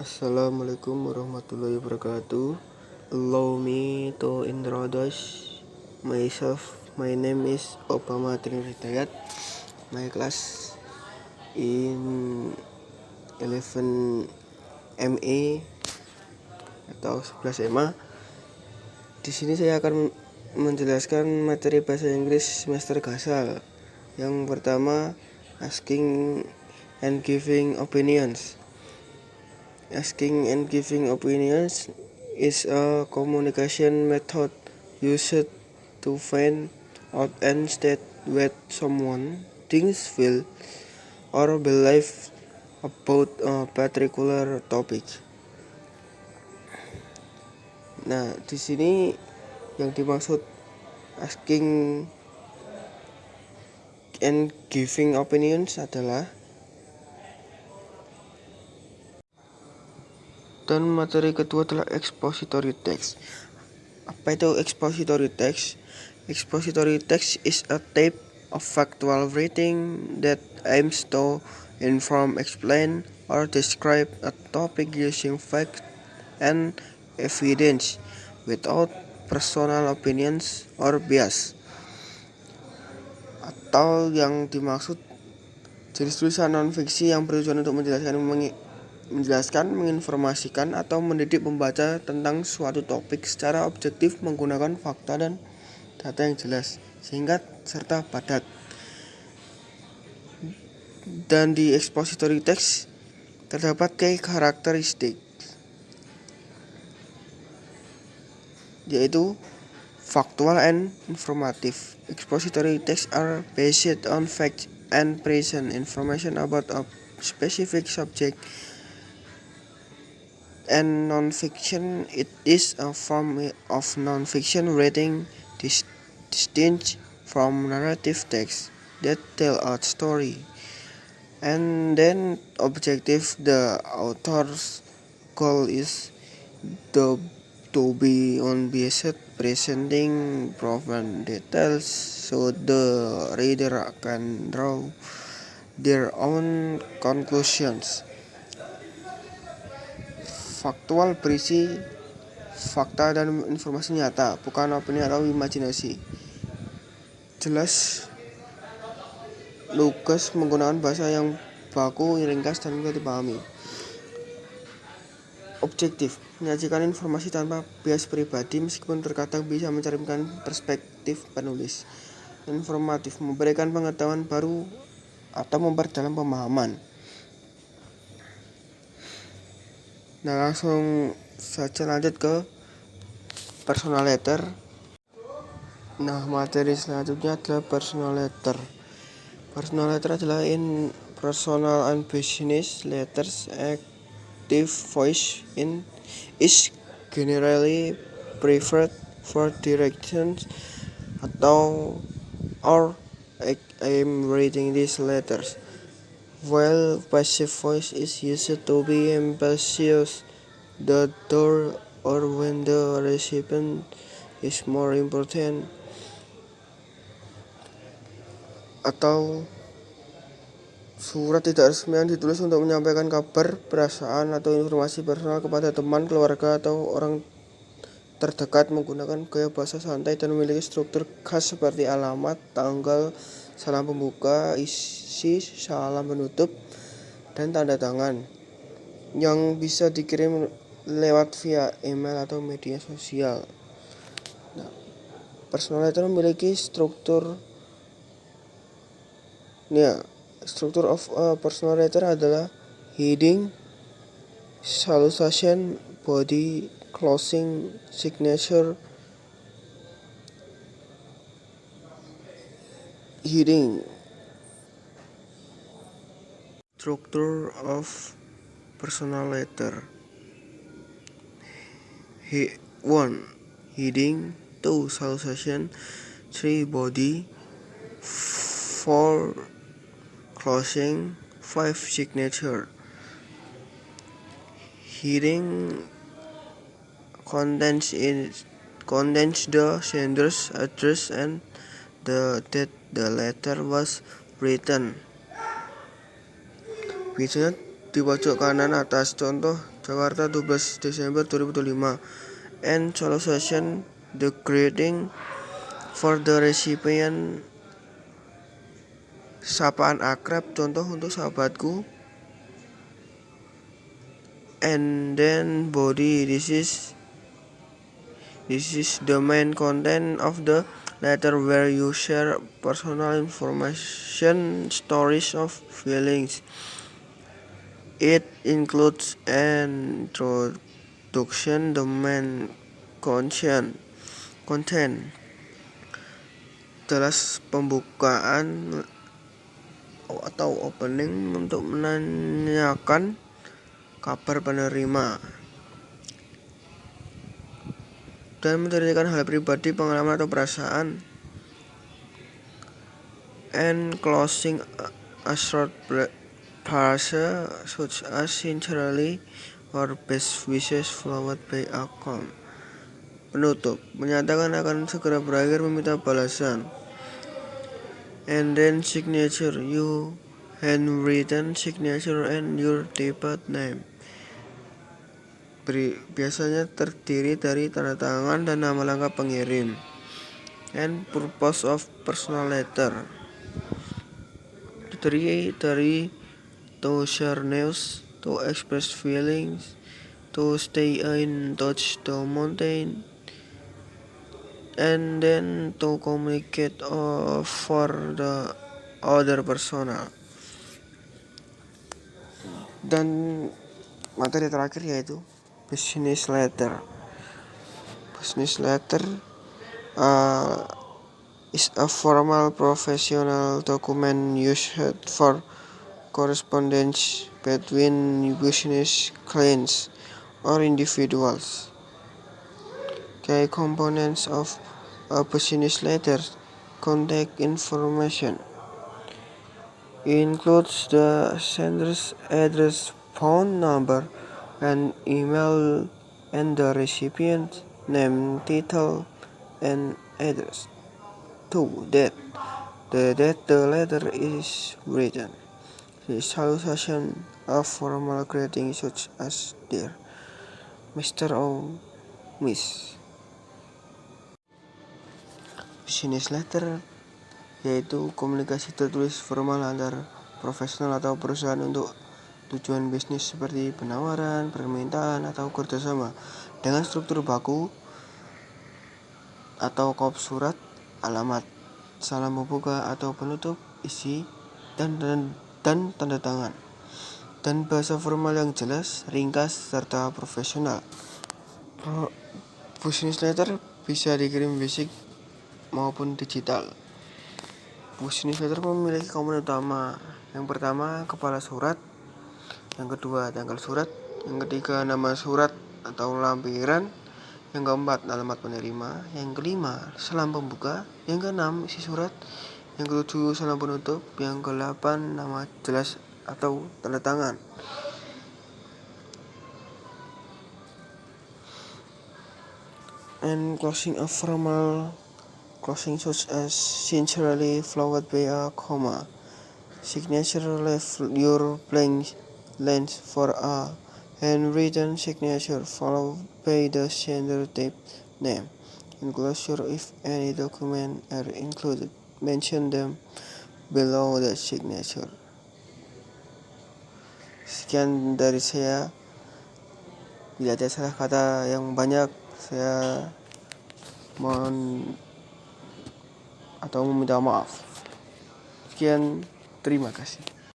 Assalamualaikum warahmatullahi wabarakatuh. Allow me to introduce myself. My name is Obama Trinidad. My class in 11 MA atau 11 MA. Di sini saya akan menjelaskan materi bahasa Inggris semester Gasal. Yang pertama, asking and giving opinions. Asking and giving opinions is a communication method used to find out and state what someone thinks, feel, or believe about a particular topic. Nah, di sini yang dimaksud asking and giving opinions adalah, dan materi kedua adalah expository text. Apa itu expository text? Expository text is a type of factual writing that aims to inform, explain, or describe a topic using fact and evidence without personal opinions or bias. Atau yang dimaksud jenis tulisan non-fiksi yang bertujuan untuk menjelaskan, menginformasikan, atau mendidik pembaca tentang suatu topik secara objektif menggunakan fakta dan data yang jelas, singkat, serta padat. Dan di expository text terdapat karakteristik, yaitu factual and informative. Expository texts are based on facts and present information about a specific subject. And non-fiction, it is a form of non-fiction writing distinct from narrative text that tell a story. And then objective, the author's goal is to be unbiased, presenting proven details so the reader can draw their own conclusions. Faktual berisi fakta dan informasi nyata, bukan opini atau imajinasi. Jelas, lugas, menggunakan bahasa yang baku, ringkas, dan mudah dipahami. Objektif, menyajikan informasi tanpa bias pribadi meskipun terkadang bisa mencerminkan perspektif penulis. Informatif, memberikan pengetahuan baru atau memperdalam pemahaman. Nah, langsung saja lanjut ke personal letter. Nah, materi selanjutnya adalah personal letter. Personal letter adalah in personal and business letters. Active voice is generally preferred for directions or I'm reading these letters, while passive voice is used to be emphasis the door or when the recipient is more important. Atau surat tidak resmi yang ditulis untuk menyampaikan kabar, perasaan, atau informasi personal kepada teman, keluarga, atau orang terdekat menggunakan gaya bahasa santai dan memiliki struktur khas seperti alamat, tanggal, salam pembuka, isi, salam penutup, dan tanda tangan yang bisa dikirim lewat via email atau media sosial. Nah, personal letter memiliki struktur of a personal letter adalah heading, salutation, body, closing, signature. Heading. Structure of personal letter. 1. Heading. 2. Salutation. 3. Body. 4. Closing. 5. Signature. Heading contains the sender's address and the date the letter was written. We do not di pojok kanan atas. Contoh Jakarta 12 Desember 2025. And solution the greeting for the recipient, sapaan akrab, contoh untuk sahabatku. And then body, this is the main content of the letter where you share personal information, stories of feelings. It includes an introduction, the main content, jelas pembukaan atau opening untuk menanyakan kabar penerima dan menceritakan hal pribadi, pengalaman atau perasaan. And closing a short phrase such as sincerely or best wishes followed by a comment. Penutup menyatakan akan segera berakhir, meminta balasan. And then signature, you handwritten signature and your typed name. Biasanya terdiri dari tanda tangan dan nama lengkap pengirim. And purpose of personal letter, dari to share news, to express feelings, to stay in touch, to maintain, and then to communicate for the other persona. Dan materi terakhir yaitu business letter. Business letter is a formal professional document used for correspondence between business clients or individuals. Key components of a business letter: contact information includes the sender's address, phone number, and email, and the recipient's name, title, and address. 2. Date. The date the letter is written. The salutation of formal greeting such as Dear Mr. or Miss. Business letter yaitu komunikasi tertulis formal antar profesional atau perusahaan untuk tujuan bisnis seperti penawaran, permintaan, atau kerjasama dengan struktur baku atau kop surat, alamat, salam pembuka atau penutup, isi, dan tanda tangan, dan bahasa formal yang jelas, ringkas, serta profesional. Business letter bisa dikirim fisik maupun digital. Business letter memiliki komponen utama. Yang pertama, kepala surat. Yang kedua, tanggal surat. Yang ketiga, nama surat atau lampiran. Yang keempat, alamat penerima. Yang kelima, salam pembuka. Yang keenam, isi surat. Yang ketujuh, salam penutup. Yang kedelapan, nama jelas atau tanda tangan. And closing a formal closing such as sincerely followed by a comma. Signature left your blank length for a handwritten signature followed by the sender type name. Enclosure, if any document are included, mention them below the signature. Sekian dari saya. Bila ada salah kata yang banyak, saya mohon atau meminta maaf. Sekian, terima kasih.